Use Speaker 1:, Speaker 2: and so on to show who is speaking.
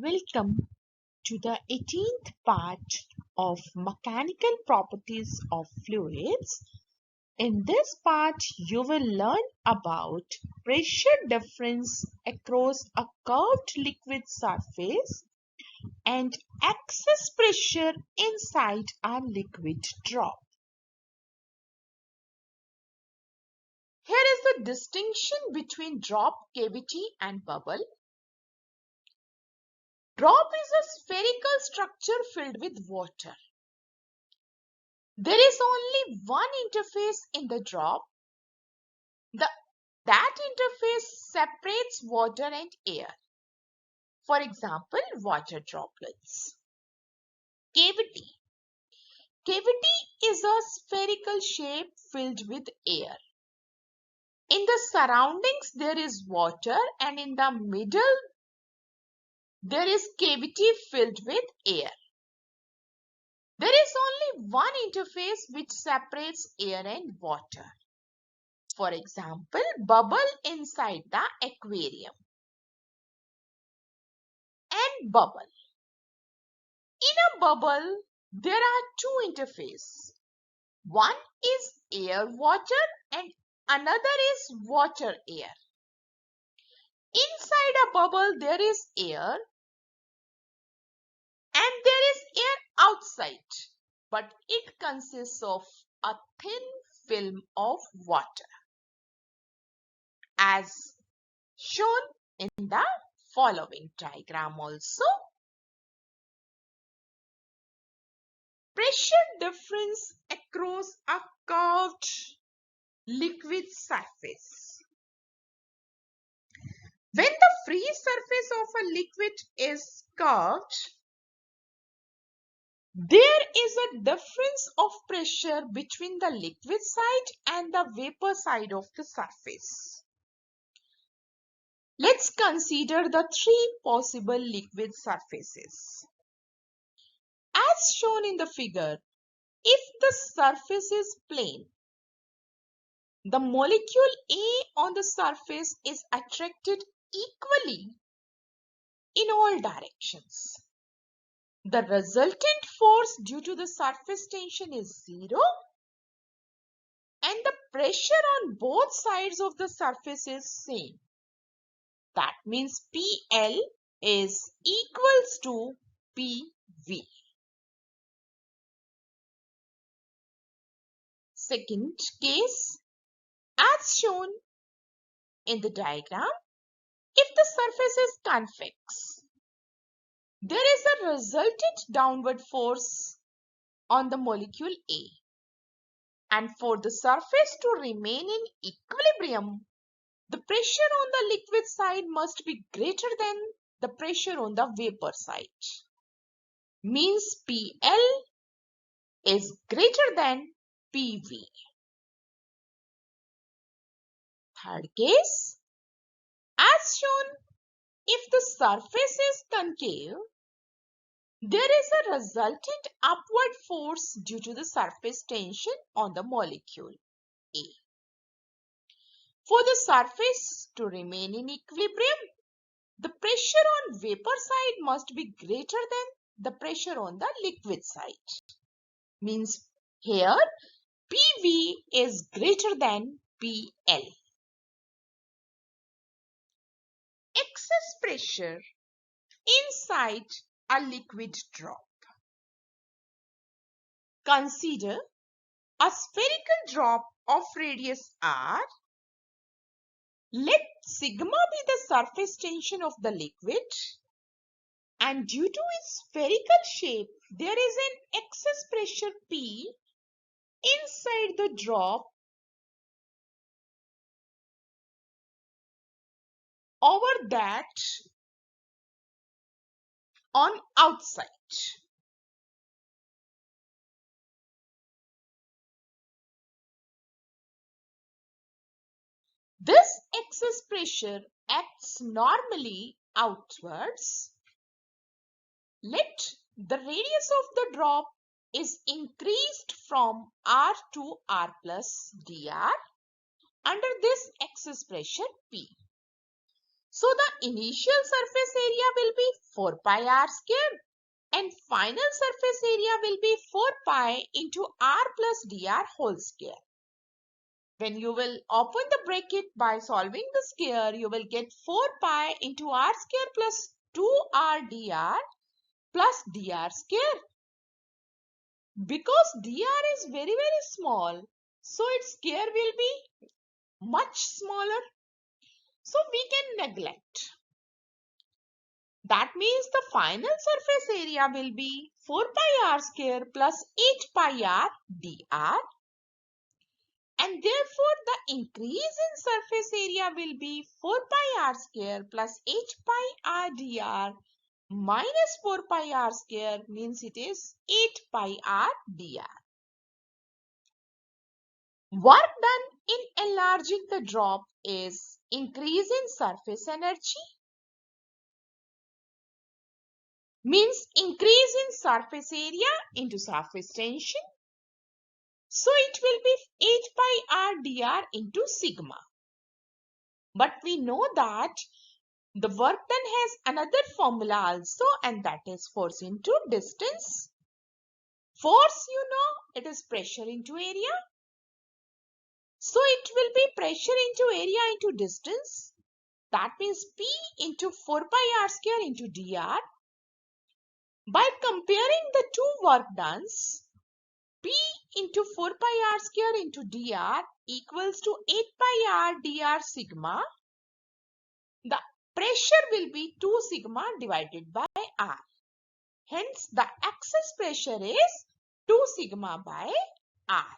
Speaker 1: Welcome to the 18th part of Mechanical Properties of Fluids. In this part, you will learn about pressure difference across a curved liquid surface and excess pressure inside a liquid drop. Here is the distinction between drop, cavity and bubble. Drop is a spherical structure filled with water. There is only one interface in the drop. That interface separates water and air. For example, water droplets. Cavity. Cavity is a spherical shape filled with air. In the surroundings there is water and in the middle there is cavity filled with air. There is only one interface which separates air and water. For example, bubble inside the aquarium. And bubble. In a bubble, there are two interfaces. One is air-water and another is water-air. Inside a bubble, there is air and there is air outside, but it consists of a thin film of water, as shown in the following diagram also. Pressure difference across a curved liquid surface. When the free surface of a liquid is curved, there is a difference of pressure between the liquid side and the vapor side of the surface. Let's consider the three possible liquid surfaces. As shown in the figure, if the surface is plane, the molecule A on the surface is attracted equally in all directions. The resultant force due to the surface tension is zero and the pressure on both sides of the surface is same. That means PL is equals to PV. Second case, as shown in the diagram, if the surface is convex, there is a resultant downward force on the molecule A. And for the surface to remain in equilibrium, the pressure on the liquid side must be greater than the pressure on the vapor side. Means PL is greater than PV. Third case, as shown, if the surface is concave, there is a resultant upward force due to the surface tension on the molecule A. For the surface to remain in equilibrium, the pressure on vapor side must be greater than the pressure on the liquid side. Means here PV is greater than PL. Excess pressure inside a liquid drop. Consider a spherical drop of radius r. Let sigma be the surface tension of the liquid, and due to its spherical shape, there is an excess pressure P inside the drop over that on outside. This excess pressure acts normally outwards. Let the radius of the drop is increased from r to r plus dr under this excess pressure P. So the initial surface area will be 4 pi r square and final surface area will be 4 pi into r plus dr whole square. When you will open the bracket by solving the square, you will get 4 pi into r square plus 2r dr plus dr square. Because dr is very small, so its square will be much smaller. So we can neglect. That means the final surface area will be 4 pi r square plus 8 pi r dr. And therefore the increase in surface area will be 4 pi r square plus 8 pi r dr minus 4 pi r square means it is 8 pi r dr. Work done in enlarging the drop is increase in surface energy, means increase in surface area into surface tension. So it will be 8 pi r dr into sigma. But we know that the work done has another formula also, and that is force into distance. Force, you know, it is pressure into area. So it will be pressure into area into distance. That means P into 4 pi r square into dr. By comparing the two work dones, P into 4 pi r square into dr equals to 8 pi r dr sigma. The pressure will be 2 sigma divided by r. Hence, the excess pressure is 2 sigma by r.